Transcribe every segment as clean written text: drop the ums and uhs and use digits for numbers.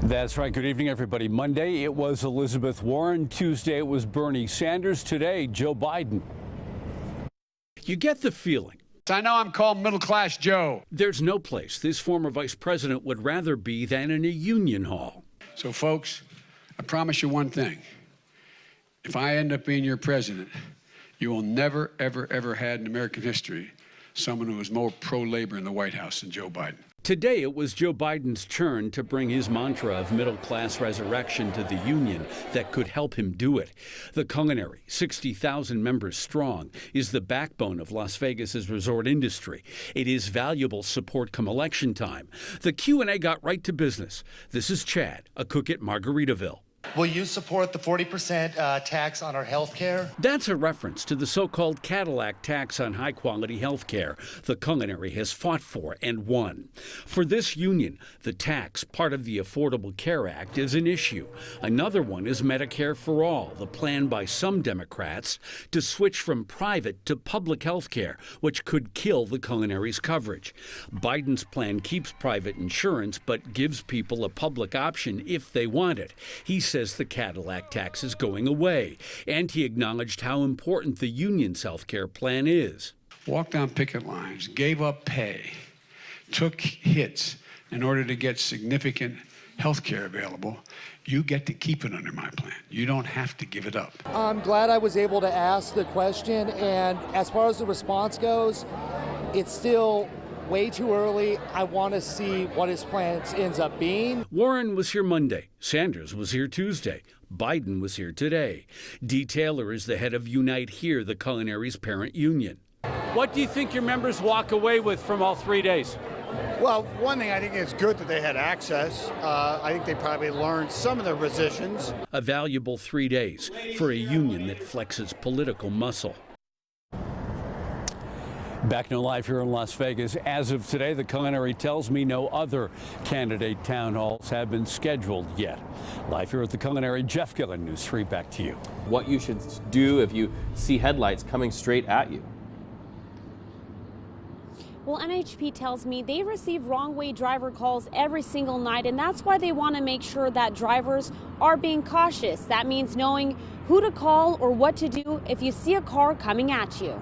That's right. Good evening, everybody. Monday, it was Elizabeth Warren. Tuesday, it was Bernie Sanders. Today, Joe Biden. You get the feeling. I know I'm called Middle Class Joe. There's no place this former vice president would rather be than in a union hall. So, folks, I promise you one thing. If I end up being your president, you will never, ever, ever had in American history someone who was more pro-labor in the White House than Joe Biden. Today, it was Joe Biden's turn to bring his mantra of middle-class resurrection to the union that could help him do it. The culinary, 60,000 members strong, is the backbone of Las Vegas's resort industry. It is valuable support come election time. The Q&A got right to business. This is Chad, a cook at Margaritaville. Will you support the 40% tax on our health care? That's a reference to the so-called Cadillac tax on high-quality health care the culinary has fought for and won. For this union, the tax, part of the Affordable Care Act, is an issue. Another one is Medicare for All, the plan by some Democrats to switch from private to public health care, which could kill the culinary's coverage. Biden's plan keeps private insurance but gives people a public option if they want it. He says the Cadillac tax is going away, and he acknowledged how important the union's health care plan is. Walked down picket lines, gave up pay, took hits in order to get significant health care available. You get to keep it under my plan. You don't have to give it up. I'm glad I was able to ask the question, and as far as the response goes, it's still way too early. I want to see what his plan ends up being. Warren was here Monday. Sanders was here Tuesday. Biden was here today. Dee Taylor is the head of Unite Here, the culinary's parent union. What do you think your members walk away with from all 3 days? Well, one thing, I think it's good that they had access. I think they probably learned some of their positions. A valuable 3 days for a union that flexes political muscle. Back now live here in Las Vegas. As of today, the culinary tells me no other candidate town halls have been scheduled yet. Live here at the culinary, Jeff Gillen, News 3, back to you. What you should do if you see headlights coming straight at you. Well, NHP tells me they receive wrong-way driver calls every single night, and that's why they want to make sure that drivers are being cautious. That means knowing who to call or what to do if you see a car coming at you.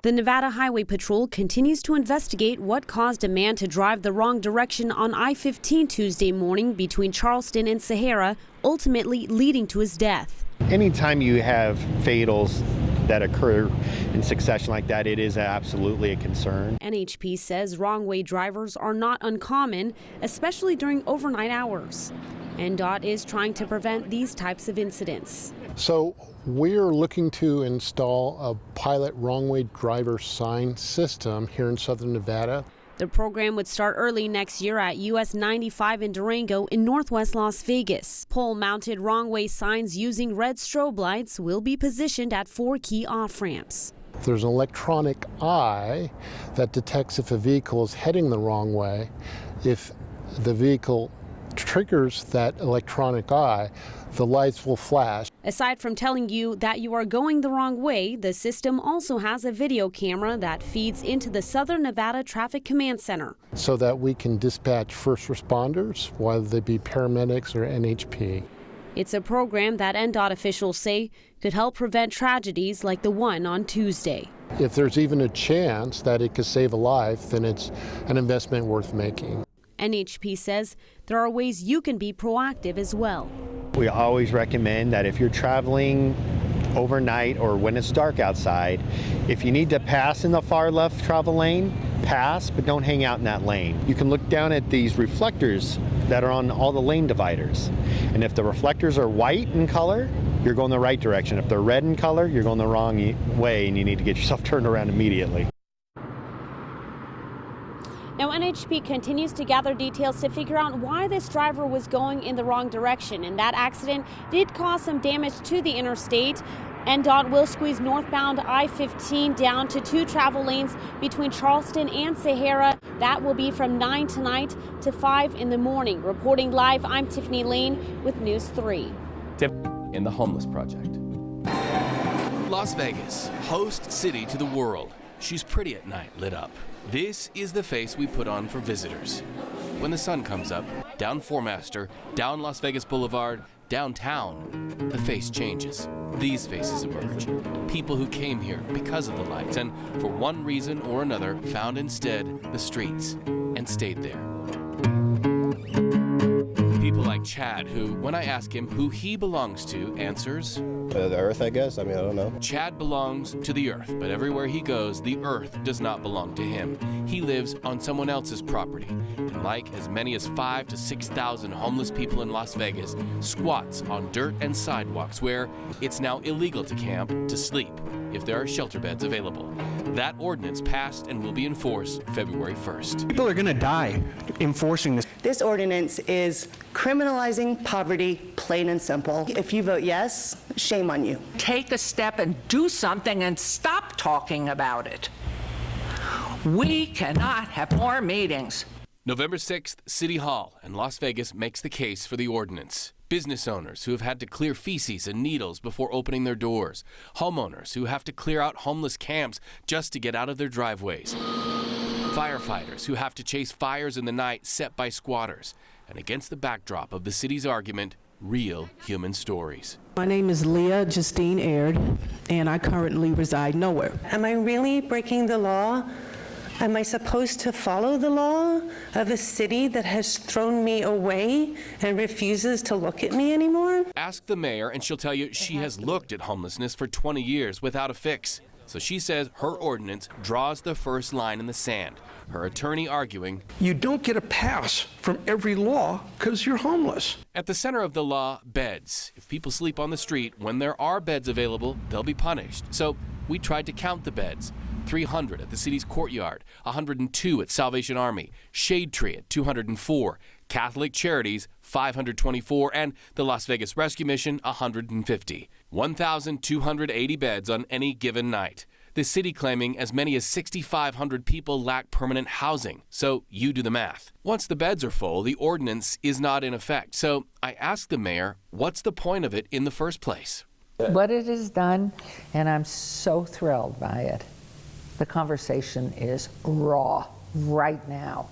The Nevada Highway Patrol continues to investigate what caused a man to drive the wrong direction on I-15 Tuesday morning between Charleston and Sahara, ultimately leading to his death. Anytime you have fatals that occur in succession like that, it is absolutely a concern. NHP says wrong-way drivers are not uncommon, especially during overnight hours. NDOT is trying to prevent these types of incidents. So we're looking to install a pilot wrong-way driver sign system here in southern Nevada. The program would start early next year at US 95 in Durango in northwest Las Vegas. Pole-mounted wrong-way signs using red strobe lights will be positioned at 4 key off-ramps. There's an electronic eye that detects if a vehicle is heading the wrong way. If the vehicle triggers that electronic eye, the lights will flash. Aside from telling you that you are going the wrong way, the system also has a video camera that feeds into the Southern Nevada Traffic Command Center, so that we can dispatch first responders, whether they be paramedics or NHP. It's a program that NDOT officials say could help prevent tragedies like the one on Tuesday. If there's even a chance that it could save a life, then it's an investment worth making. NHP says there are ways you can be proactive as well. We always recommend that if you're traveling overnight or when it's dark outside, if you need to pass in the far left travel lane, pass, but don't hang out in that lane. You can look down at these reflectors that are on all the lane dividers. And if the reflectors are white in color, you're going the right direction. If they're red in color, you're going the wrong way and you need to get yourself turned around immediately. Now, NHP continues to gather details to figure out why this driver was going in the wrong direction, and that accident did cause some damage to the interstate. NDOT will squeeze northbound I-15 down to 2 travel lanes between Charleston and Sahara. That will be from 9 tonight to 5 in the morning. Reporting live, I'm Tiffany Lane with News 3. In the Homeless Project. Las Vegas, host city to the world. She's pretty at night, lit up. This is the face we put on for visitors. When the sun comes up, down Fourmaster, down Las Vegas Boulevard, downtown, the face changes. These faces emerge. People who came here because of the lights and, for one reason or another, found instead the streets and stayed there. People like Chad, who, when I ask him who he belongs to, answers, the Earth, I guess. I mean, I don't know. Chad belongs to the Earth, but everywhere he goes, the Earth does not belong to him. He lives on someone else's property, and like as many as 5,000 to 6,000 homeless people in Las Vegas, squats on dirt and sidewalks where it's now illegal to camp, to sleep, if there are shelter beds available. That ordinance passed and will be enforced February 1st. People are going to die enforcing this. This ordinance is criminalizing poverty, plain and simple. If you vote yes, shame on you. Take a step and do something and stop talking about it. We cannot have more meetings. November 6th, City Hall in Las Vegas makes the case for the ordinance. Business owners who have had to clear feces and needles before opening their doors. Homeowners who have to clear out homeless camps just to get out of their driveways. Firefighters who have to chase fires in the night set by squatters. And against the backdrop of the city's argument, real human stories. My name is Leah Justine Aird, and I currently reside nowhere. Am I really breaking the law? Am I supposed to follow the law of a city that has thrown me away and refuses to look at me anymore? Ask the mayor and she'll tell you she has looked at homelessness for 20 years without a fix. So she says her ordinance draws the first line in the sand. Her attorney arguing, you don't get a pass from every law because you're homeless. At the center of the law, beds. If people sleep on the street, when there are beds available, they'll be punished. So we tried to count the beds. 300 at the city's courtyard, 102 at Salvation Army, Shade Tree at 204, Catholic Charities 524, and the Las Vegas Rescue Mission 150. 1,280 beds on any given night. The city claiming as many as 6,500 people lack permanent housing. So you do the math. Once the beds are full, the ordinance is not in effect. So I asked the mayor, what's the point of it in the first place? What it has done, and I'm so thrilled by it. The conversation is raw right now.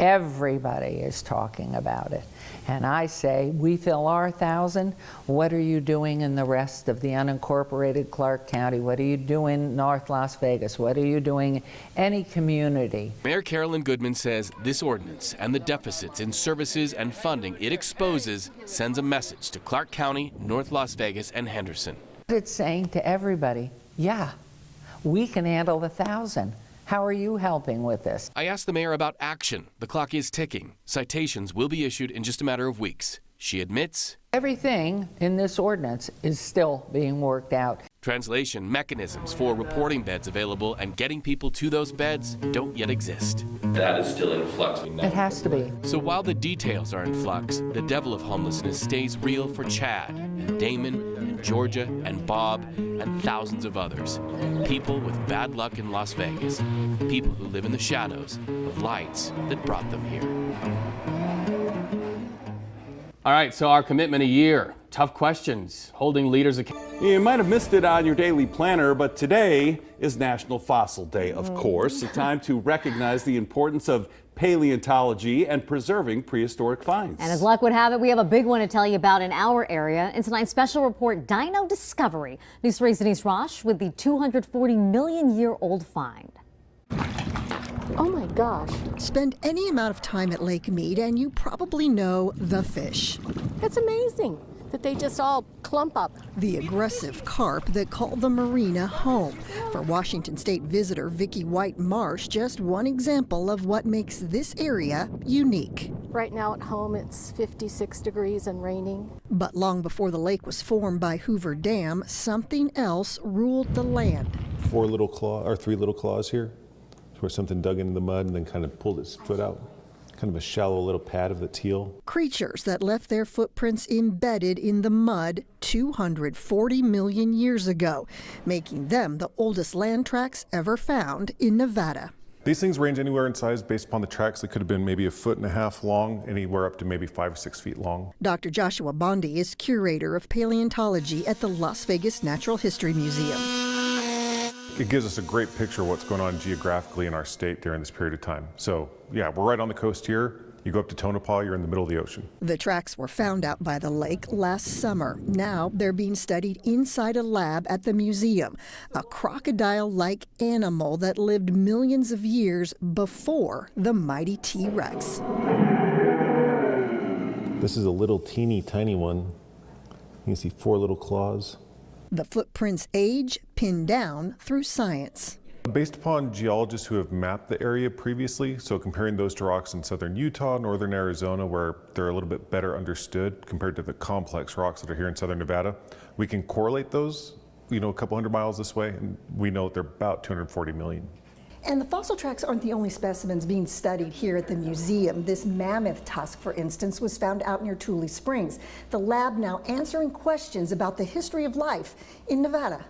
Everybody is talking about it. And I say, we fill our 1,000. What are you doing in the rest of the unincorporated Clark County? What are you doing North Las Vegas? What are you doing any community? Mayor Carolyn Goodman says this ordinance and the deficits in services and funding it exposes sends a message to Clark County, North Las Vegas, and Henderson. It's saying to everybody, yeah, we can handle the 1,000. How are you helping with this? I asked the mayor about action. The clock is ticking. Citations will be issued in just a matter of weeks. She admits everything in this ordinance is still being worked out. Translation mechanisms for reporting beds available and getting people to those beds don't yet exist. That is still in flux. It has to be. So while the details are in flux, the devil of homelessness stays real for Chad and Damon and Georgia and Bob and thousands of others. People with bad luck in Las Vegas. People who live in the shadows of lights that brought them here. All right, so our commitment a year. Tough questions, holding leaders accountable. You might have missed it on your daily planner, but today is National Fossil Day, of course, a time to recognize the importance of paleontology and preserving prehistoric finds. And as luck would have it, we have a big one to tell you about in our area. In tonight's special report, Dino Discovery. News 3's Denise Rosh with the 240 million year old find. Oh my gosh. Spend any amount of time at Lake Mead and you probably know the fish. It's amazing that they just all clump up. The aggressive carp that call the marina home. For Washington State visitor Vicki White Marsh, just one example of what makes this area unique. Right now at home it's 56 degrees and raining. But long before the lake was formed by Hoover Dam, something else ruled the land. 3 little claws here, where something dug into the mud and then kind of pulled its foot out. Kind of a shallow little pad of the teal. Creatures that left their footprints embedded in the mud 240 million years ago, making them the oldest land tracks ever found in Nevada. These things range anywhere in size based upon the tracks. They could have been maybe 1.5 feet long, anywhere up to maybe 5 or 6 feet long. Dr. Joshua Bondi is curator of paleontology at the Las Vegas Natural History Museum. It gives us a great picture of what's going on geographically in our state during this period of time. So yeah, we're right on the coast here. You go up to Tonopah, you're in the middle of the ocean. The tracks were found out by the lake last summer. Now they're being studied inside a lab at the museum, a crocodile-like animal that lived millions of years before the mighty T-Rex. This is a little teeny tiny one. You can see 4 little claws. The footprints' age pinned down through science. Based upon geologists who have mapped the area previously, so comparing those to rocks in southern Utah, northern Arizona, where they're a little bit better understood compared to the complex rocks that are here in southern Nevada, we can correlate those, a couple hundred miles this way, and we know they're about 240 million. And the fossil tracks aren't the only specimens being studied here at the museum. This mammoth tusk, for instance, was found out near Tule Springs. The lab now answering questions about the history of life in Nevada.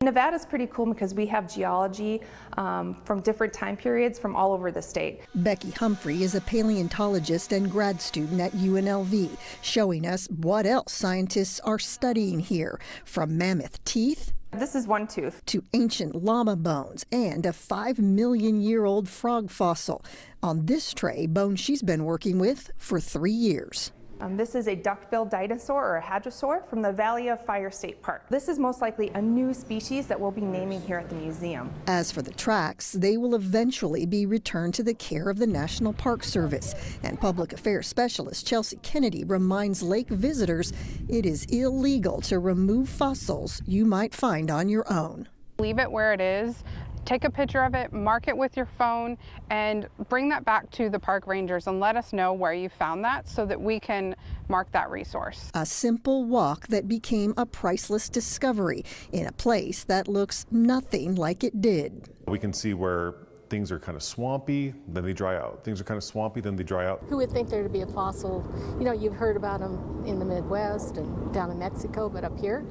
Nevada's pretty cool because we have geology from different time periods from all over the state. Becky Humphrey is a paleontologist and grad student at UNLV, showing us what else scientists are studying here, from mammoth teeth This is one tooth. to ancient llama bones and a 5 million year old frog fossil. On this tray, bones she's been working with for 3 years. This is a duck-billed dinosaur or a hadrosaur from the Valley of Fire State Park. This is most likely a new species that we'll be naming here at the museum. As for the tracks, they will eventually be returned to the care of the National Park Service. And Public Affairs Specialist Chelsea Kennedy reminds lake visitors it is illegal to remove fossils you might find on your own. Leave it where it is. Take a picture of it, mark it with your phone, and bring that back to the park rangers and let us know where you found that so that we can mark that resource. A simple walk that became a priceless discovery in a place that looks nothing like it did. We can see where things are kind of swampy, then they dry out. Things are kind of swampy, then they dry out. Who would think there to be a fossil? You've heard about them in the Midwest and down in Mexico, but up here,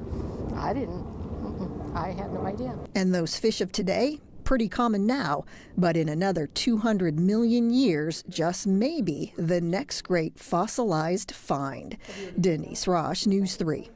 I didn't. I had no idea. And those fish of today, pretty common now, but in another 200 million years, just maybe the next great fossilized find. Denise Rosh, News 3.